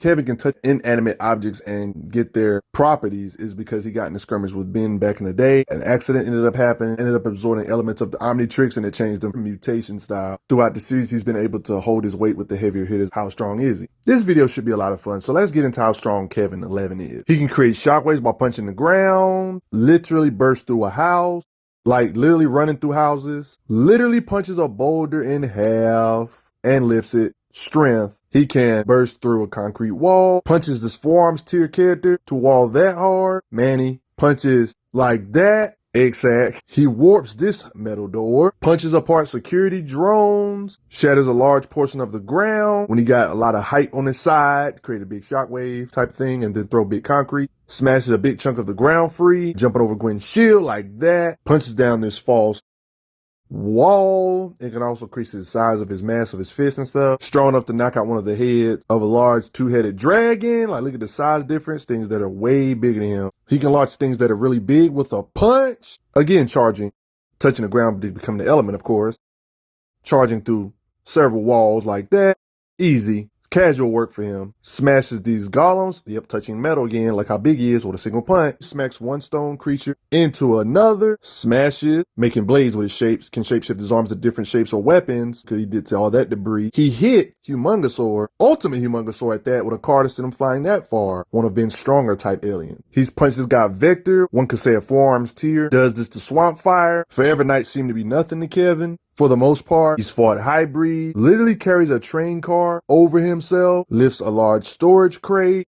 Kevin can touch inanimate objects and get their properties is because he got in a skirmish with Ben back in the day. An accident ended up happening, ended up absorbing elements of the Omnitrix, and it changed the mutation style. Throughout the series, he's been able to hold his weight with the heavier hitters. How strong is he? This video should be a lot of fun, so let's get into how strong Kevin 11 is. He can create shockwaves by punching the ground, literally burst through a house, like literally running through houses, literally punches a boulder in half and lifts it. Strength. He can burst through a concrete wall, punches this forearms tier character to wall that hard. Manny punches like that. Exact. He warps this metal door, punches apart security drones, shatters a large portion of the ground when he got a lot of height on his side, create a big shockwave type thing, and then throw big concrete. Smashes a big chunk of the ground free, jumping over Gwen's shield like that, punches down this false wall. It can also increase the size of his mass of his fist and stuff. Strong enough to knock out one of the heads of a large two-headed dragon. Like, look at the size difference. Things that are way bigger than him. He can launch things that are really big with a punch. Again, charging, touching the ground to become the element, of course. Charging through several walls like that. Easy. Casual work for him. Smashes these golems. Yep, touching metal again, like how big he is with a single punch. Smacks one stone creature into another. Smashes, making blades with his shapes. Can shapeshift his arms to different shapes or weapons, because he did all that debris. He hit Humongosaur, ultimate Humongosaur at that, with a card to send him flying that far. One of Ben's stronger type aliens. He's punched this guy Vector. One could say a forearms tier. Does this to Swamp Fire. Forever Knight seemed to be nothing to Kevin. For the most part, he's fought hybrid, literally carries a train car over himself, lifts a large storage crate.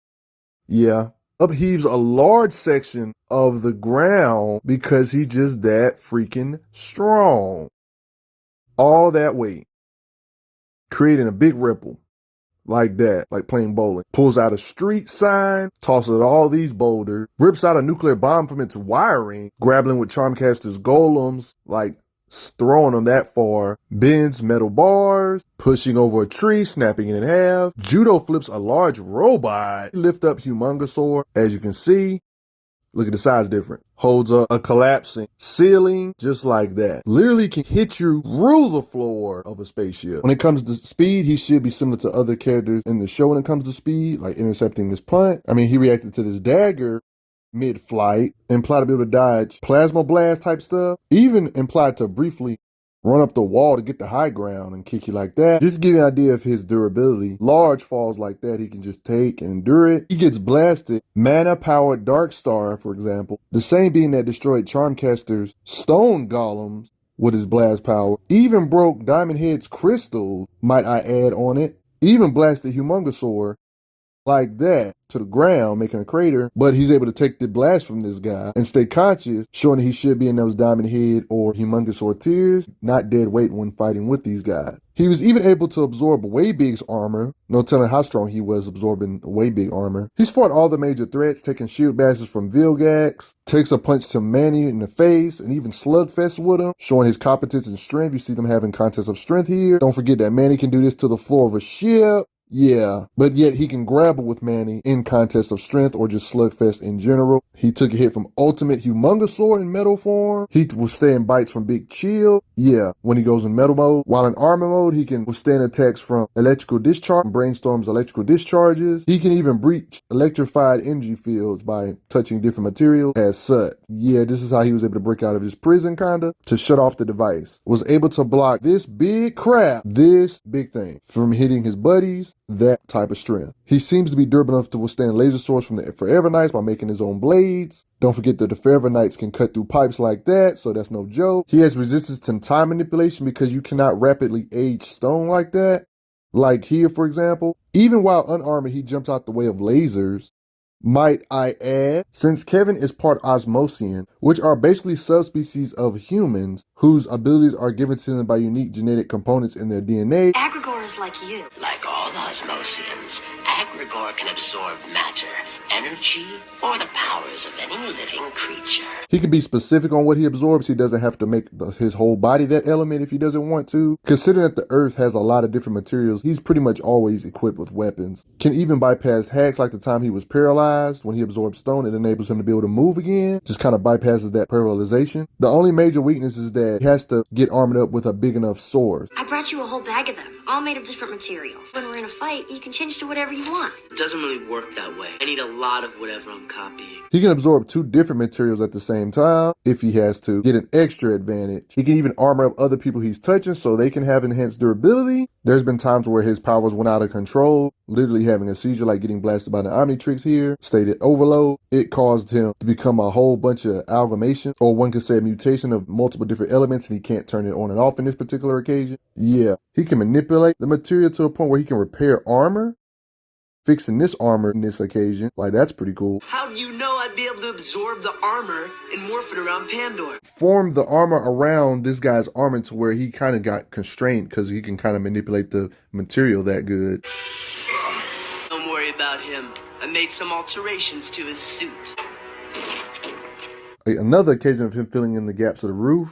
Yeah. Upheaves a large section of the ground because he's just that freaking strong. All that weight. Creating a big ripple. Like that, like playing bowling. Pulls out a street sign, tosses all these boulders, rips out a nuclear bomb from its wiring, grappling with Charmcaster's golems, like throwing them that far, bends metal bars, pushing over a tree, snapping it in half. Judo flips a large robot, lift up Humongosaur, as you can see. Look at the size difference. Holds a collapsing ceiling, just like that. Literally can hit you through the floor of a spaceship. When it comes to speed, he should be similar to other characters in the show when it comes to speed, like intercepting this punt. I mean, he reacted to this dagger mid-flight, implied to be able to dodge plasma blast type stuff, even implied to briefly run up the wall to get the high ground and kick you like that. Just to give you an idea of his durability. Large falls like that, he can just take and endure it. He gets blasted. Mana-powered Dark Star, for example, the same being that destroyed Charmcaster's stone golems with his blast power, even broke Diamond Head's crystal, might I add on it, even blasted Humongosaur like that to the ground, making a crater, but he's able to take the blast from this guy and stay conscious, showing that he should be in those Diamond Head or Humongosaur tiers, not dead weight when fighting with these guys. He was even able to absorb Waybig's armor, no telling how strong he was absorbing Waybig armor. He's fought all the major threats, taking shield bashes from Vilgax, takes a punch to Manny in the face, and even slugfest with him, showing his competence and strength. You see them having contests of strength here. Don't forget that Manny can do this to the floor of a ship. Yeah, but yet he can grapple with Manny in contests of strength or just slugfest in general. He took a hit from Ultimate Humongosaur in metal form. He will withstand bites from Big Chill. Yeah, when he goes in metal mode. While in armor mode, he can withstand attacks from electrical discharge, Brainstorm's electrical discharges. He can even breach electrified energy fields by touching different materials as such. Yeah, this is how he was able to break out of his prison, kinda, to shut off the device. Was able to block this big crap, this big thing, from hitting his buddies. That type of strength. He seems to be durable enough to withstand laser swords from the Forever Knights by making his own blades. Don't forget that the Forever Knights can cut through pipes like that, so that's no joke. He has resistance to time manipulation because you cannot rapidly age stone like that. Like here, for example. Even while unarmored, he jumps out the way of lasers. Might I add, since Kevin is part Osmosian, which are basically subspecies of humans whose abilities are given to them by unique genetic components in their DNA. Agrigor is like you. Like all Osmosians, Agrigor can absorb matter, energy, or the powers of any living creature. He can be specific on what he absorbs. He doesn't have to make his whole body that element if he doesn't want to. Considering that the Earth has a lot of different materials, he's pretty much always equipped with weapons. Can even bypass hacks like the time he was paralyzed. When he absorbs stone, it enables him to be able to move again. Just kind of bypasses that paralyzation. The only major weakness is that he has to get armored up with a big enough sword. I brought you a whole bag of them. all made of different materials. When we're in a fight, you can change to whatever you want. It doesn't really work that way. I need a lot of whatever I'm copying. He can absorb 2 different materials at the same time if he has to, get an extra advantage. He can even armor up other people he's touching so they can have enhanced durability. There's been times where his powers went out of control, literally having a seizure, like getting blasted by the Omnitrix here, stated overload. It caused him to become a whole bunch of amalgamation, or one could say a mutation of multiple different elements, and he can't turn it on and off in this particular occasion. Yeah, he can manipulate the material to a point where he can repair armor, fixing this armor in this occasion. Like, that's pretty cool. How do you know I'd be able to absorb the armor and morph it around Pandor? Form the armor around this guy's armor to where he kind of got constrained because he can kind of manipulate the material that good. Don't worry about him. I made some alterations to his suit. Another occasion of him filling in the gaps of the roof.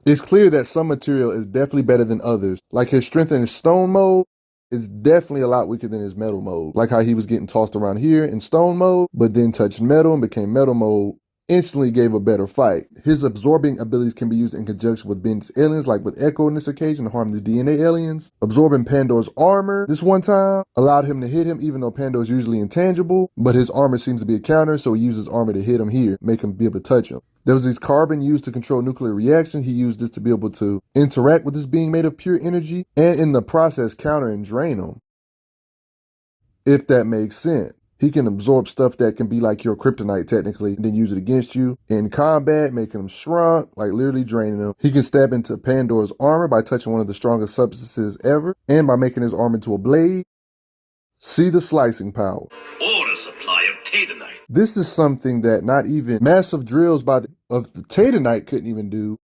It's clear that some material is definitely better than others. Like his strength in his stone mode, it's definitely a lot weaker than his metal mode. Like how he was getting tossed around here in stone mode, but then touched metal and became metal mode, instantly gave a better fight. His absorbing abilities can be used in conjunction with Ben's aliens, like with Echo in this occasion to harm the DNA aliens. Absorbing Pandor's armor this one time allowed him to hit him, even though Pandor's usually intangible, but his armor seems to be a counter, so he uses armor to hit him here, make him be able to touch him. There was this carbon used to control nuclear reaction. He used this to be able to interact with this being made of pure energy, and in the process counter and drain him, if that makes sense. He can absorb stuff that can be like your kryptonite technically, and then use it against you in combat, making him shrunk, like literally draining him. He can stab into Pandor's armor by touching one of the strongest substances ever, and by making his arm into a blade. See the slicing power. Order supply of Taydenite. This is something that not even massive drills of the Taydenite couldn't even do.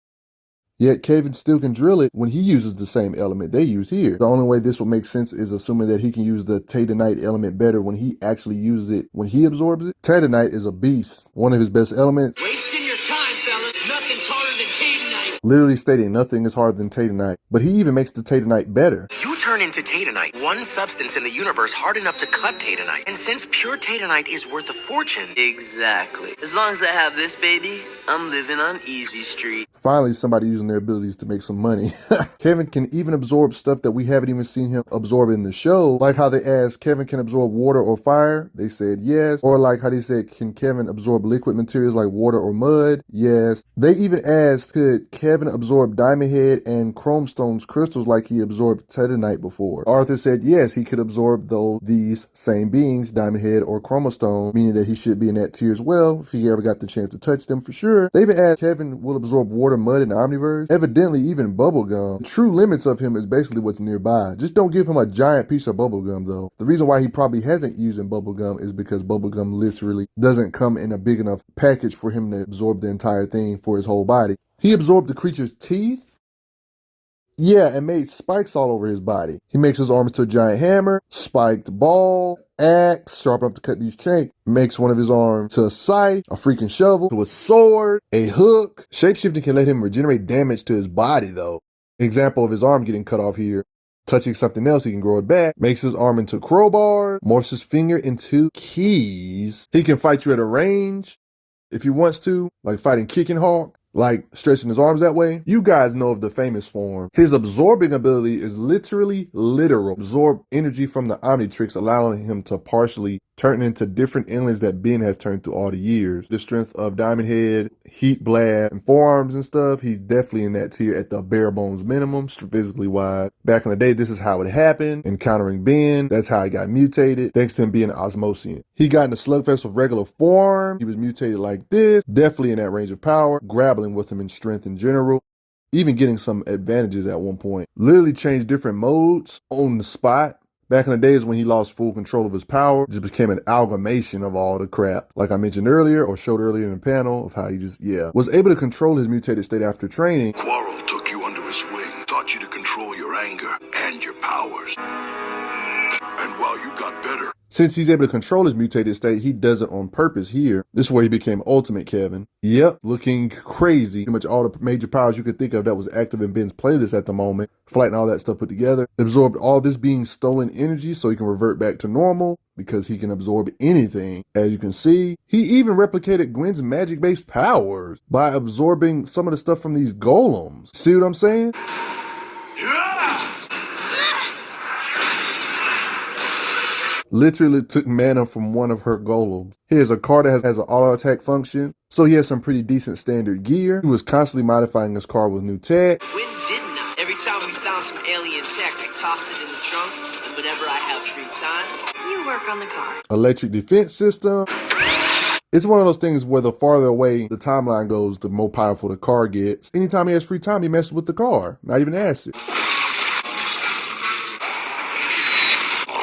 Yet Kevin still can drill it when he uses the same element they use here. The only way this will make sense is assuming that he can use the Taydenite element better when he actually uses it, when he absorbs it. Taydenite is a beast, one of his best elements. Wasting your time, fellas. Nothing's harder than Taydenite. Literally stating nothing is harder than Taydenite, but he even makes the Taydenite better. You turn into Taydenite, one substance in the universe hard enough to cut Taydenite. And since pure Taydenite is worth a fortune... Exactly. As long as I have this baby, I'm living on Easy Street. Finally, somebody using their abilities to make some money. Kevin can even absorb stuff that we haven't even seen him absorb in the show. Like how they asked, Kevin can absorb water or fire? They said yes. Or like how they said, can Kevin absorb liquid materials like water or mud? Yes. They even asked, could Kevin absorb Diamond Head and Chrome Stone's crystals like he absorbed Taydenite before? Arthur said yes, he could absorb these same beings, Diamond Head or Chromostone, meaning that he should be in that tier as well if he ever got the chance to touch them for sure. They even asked Kevin will absorb water, mud, and Omniverse. Evidently, even bubblegum. The true limits of him is basically what's nearby. Just don't give him a giant piece of bubblegum though. The reason why he probably hasn't used bubblegum is because bubblegum literally doesn't come in a big enough package for him to absorb the entire thing for his whole body. He absorbed the creature's teeth. Yeah, and made spikes all over his body. He makes his arm into a giant hammer, spiked ball, axe, sharp enough to cut these chains. Makes one of his arms to a scythe, a freaking shovel, to a sword, a hook. Shapeshifting can let him regenerate damage to his body though. Example of his arm getting cut off here. Touching something else, he can grow it back. Makes his arm into a crowbar, morphs his finger into keys. He can fight you at a range if he wants to, like fighting Kicking Hawk. Like stretching his arms that way. You guys know of the famous form. His absorbing ability is literally literal. Absorb energy from the Omnitrix, allowing him to partially turn into different aliens that Ben has turned through all the years. The strength of Diamond Head, Heat Blast, and forearms and stuff, he's definitely in that tier at the bare bones minimum, physically wise. Back in the day, this is how it happened. Encountering Ben, that's how he got mutated, thanks to him being an Osmosian. He got in the Slugfest with regular form. He was mutated like this, definitely in that range of power, grappling with him in strength in general. Even getting some advantages at one point. Literally changed different modes on the spot. Back in the days when he lost full control of his power, it just became an amalgamation of all the crap. Like I mentioned earlier, or showed earlier in the panel, of how he just, was able to control his mutated state after training. Quarrel took you under his wing, taught you to control your anger and your powers. And while you got better, since he's able to control his mutated state, he does it on purpose here. This is where he became Ultimate Kevin. Yep, looking crazy. Pretty much all the major powers you could think of that was active in Ben's playlist at the moment. Flight and all that stuff put together. Absorbed all this being stolen energy so he can revert back to normal because he can absorb anything. As you can see, he even replicated Gwen's magic-based powers by absorbing some of the stuff from these golems. See what I'm saying? Literally took mana from one of her golems. Here's a car that has an auto attack function, so he has some pretty decent standard gear. He was constantly modifying his car with new tech. When didn't I? Every time we found some alien tech, I tossed it in the trunk, and whenever I have free time, You work on the car. Electric defense system. It's one of those things where the farther away the timeline goes, the more powerful the car gets. Anytime he has free time, he messes with the car, not even acid.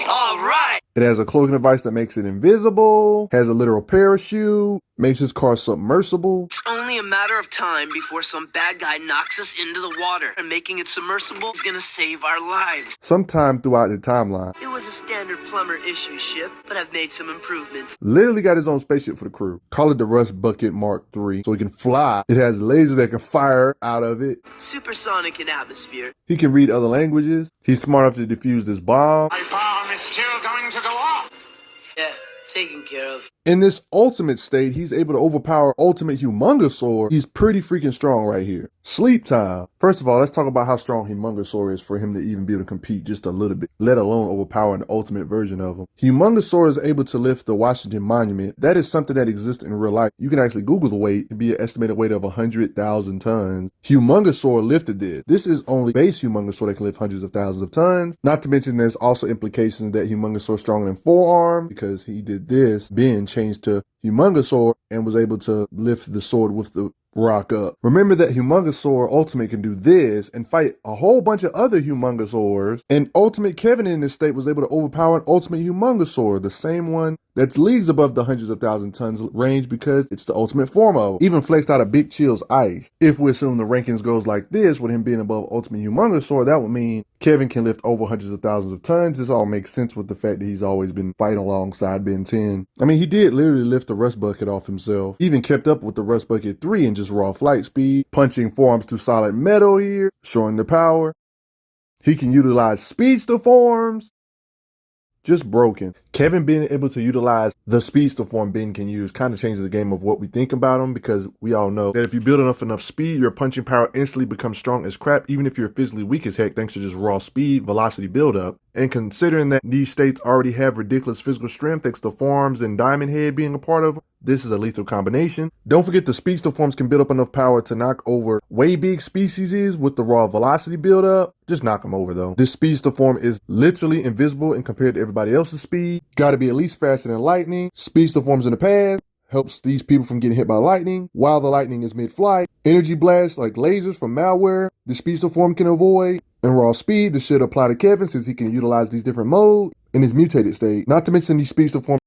all right. It has a cloaking device that makes it invisible, has a literal parachute, makes his car submersible. It's only a matter of time before some bad guy knocks us into the water, and making it submersible is gonna save our lives. Sometime throughout the timeline, It was a standard plumber issue ship, but I've made some improvements. literally got his own spaceship for the crew. Call it the Rust Bucket Mark III, so he can fly. It has lasers that can fire out of it. Supersonic in atmosphere. He can read other languages. He's smart enough to defuse this bomb. My bomb is still going to go off. Yeah, taken care of. In this ultimate state, he's able to overpower Ultimate Humongosaur. He's pretty freaking strong right here. Sleep time. First of all, let's talk about how strong Humongosaur is for him to even be able to compete just a little bit, let alone overpower an ultimate version of him. Humongosaur is able to lift the Washington Monument. That is something that exists in real life. You can actually Google the weight. It'd be an estimated weight of 100,000 tons. Humongosaur lifted this. This is only base Humongosaur that can lift hundreds of thousands of tons. Not to mention there's also implications that Humongosaur is stronger than Forearm because he did this. Ben changed to Humongosaur and was able to lift the sword with the rock up. Remember that Humongosaur Ultimate can do this and fight a whole bunch of other Humongosaurs, and Ultimate Kevin in this state was able to overpower an Ultimate Humongosaur, the same one that's leagues above the hundreds of thousand tons range because it's the ultimate form of. Even flexed out of Big Chill's ice. If we assume the rankings goes like this, with him being above Ultimate Humongosaur, that would mean Kevin can lift over hundreds of thousands of tons. This all makes sense with the fact that he's always been fighting alongside Ben 10. I mean, he did literally lift the Rust Bucket off himself. He even kept up with the Rust Bucket 3 in just raw flight speed, punching forearms through solid metal here, showing the power. He can utilize speedster forms. Just broken. Kevin being able to utilize the speedster form Ben can use kind of changes the game of what we think about him, because we all know that if you build enough speed, your punching power instantly becomes strong as crap, even if you're physically weak as heck thanks to just raw speed, velocity buildup. And considering that these states already have ridiculous physical strength thanks to Forearms and Diamond Head being a part of them, this is a lethal combination. Don't forget the speedster forms can build up enough power to knock over way big species with the raw velocity buildup. Just knock them over though. This speedster form is literally invisible and compared to everybody else's speed. Gotta be at least faster than lightning. Speedster forms in the past helps these people from getting hit by lightning while the lightning is mid-flight. Energy blasts like lasers from malware, the speedster form can avoid. And raw speed, this should apply to Kevin since he can utilize these different modes in his mutated state. Not to mention these speedster forms,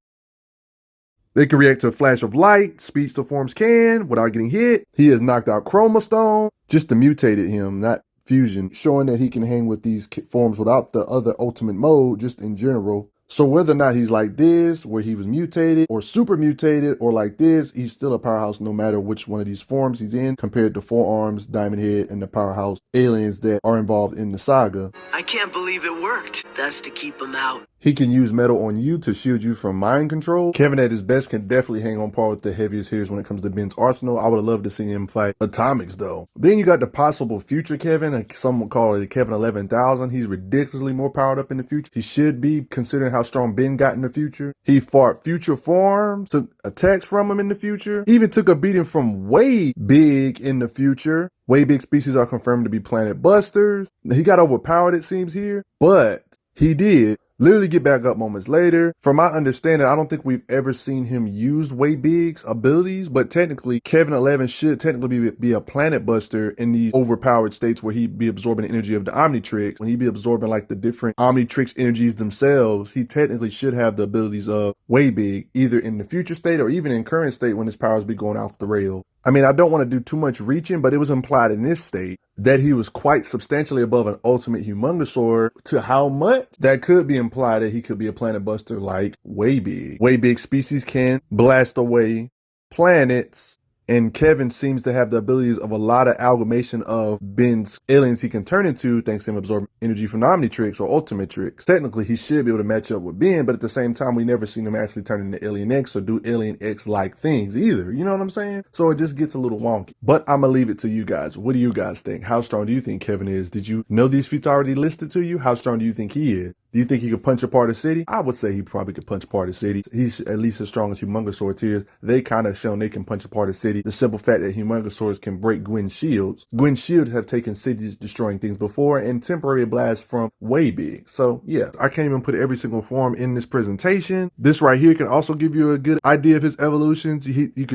they can react to a flash of light. Speedster forms can without getting hit. He has knocked out Chroma Stone just to mutated him, not fusion, showing that he can hang with these forms without the other ultimate mode just in general. So whether or not he's like this, where he was mutated, or super mutated, or like this, he's still a powerhouse no matter which one of these forms he's in, compared to Forearms, Diamond Head, and the powerhouse aliens that are involved in the saga. I can't believe it worked. That's to keep him out. He can use metal on you to shield you from mind control. Kevin at his best can definitely hang on par with the heaviest hitters when it comes to Ben's arsenal. I would have loved to see him fight Atomics though. Then you got the possible future Kevin, and some would call it Kevin 11,000. He's ridiculously more powered up in the future. He should be, considering how strong Ben got in the future. He fought future forms, took attacks from him in the future. He even took a beating from way big in the future. Way big species are confirmed to be planet busters. He got overpowered it seems here, but he did literally get back up moments later. From my understanding, I don't think we've ever seen him use Way Big's abilities, but technically Kevin 11 should technically be a planet buster in these overpowered states where he'd be absorbing the energy of the Omnitrix. When he'd be absorbing like the different Omnitrix energies themselves, he technically should have the abilities of Way Big, either in the future state or even in current state when his powers be going off the rail. I mean, I don't want to do too much reaching, but it was implied in this state that he was quite substantially above an ultimate Humongosaur. To how much? That could be implied that he could be a planet buster like Way Big. Way Big species can blast away planets, and Kevin seems to have the abilities of a lot of amalgamation of Ben's aliens he can turn into thanks to him absorbing energy from the Omnitrix or Ultimatrix. Technically, he should be able to match up with Ben, but at the same time, we never seen him actually turn into Alien X or do Alien X-like things either. You know what I'm saying? So it just gets a little wonky. But I'm going to leave it to you guys. What do you guys think? How strong do you think Kevin is? Did you know these feats already listed to you? How strong do you think he is? Do Do you think he could punch apart a city? I would say he probably could punch apart a city. He's at least as strong as Humongousaurus is. They kind of shown they can punch apart a city. The simple fact that Humongousaurus can break Gwen's shields. Gwen's shields have taken cities destroying things before, and temporary blasts from way big. So yeah, I can't even put every single form in this presentation. This right here can also give you a good idea of his evolutions.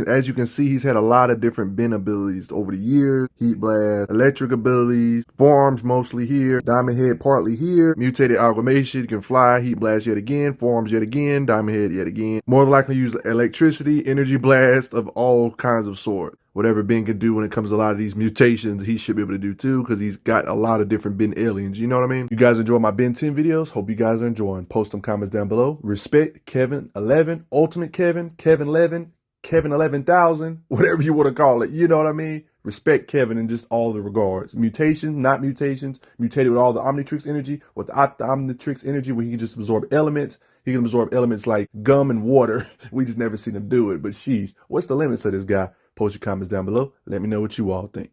As you can see, he's had a lot of different bend abilities over the years. Heat blast, electric abilities, forms mostly here, diamond head partly here, mutated amalgamation, can fly, heat blast yet again, forms yet again, diamond head yet again. More than likely use electricity, energy blast of all kinds of sorts. Whatever Ben can do when it comes to a lot of these mutations, he should be able to do too, because he's got a lot of different Ben aliens. You know what I mean? You guys enjoy my Ben 10 videos? Hope you guys are enjoying. Post some comments down below. Respect Kevin 11, Ultimate Kevin, Kevin Levin, Kevin 11,000, whatever you want to call it. You know what I mean? Respect Kevin in just all the regards. Mutations, not mutations. Mutated with all the Omnitrix energy, without the Omnitrix energy, where he can just absorb elements. He can absorb elements like gum and water. We just never seen him do it. But sheesh, what's the limits of this guy? Post your comments down below. Let me know what you all think.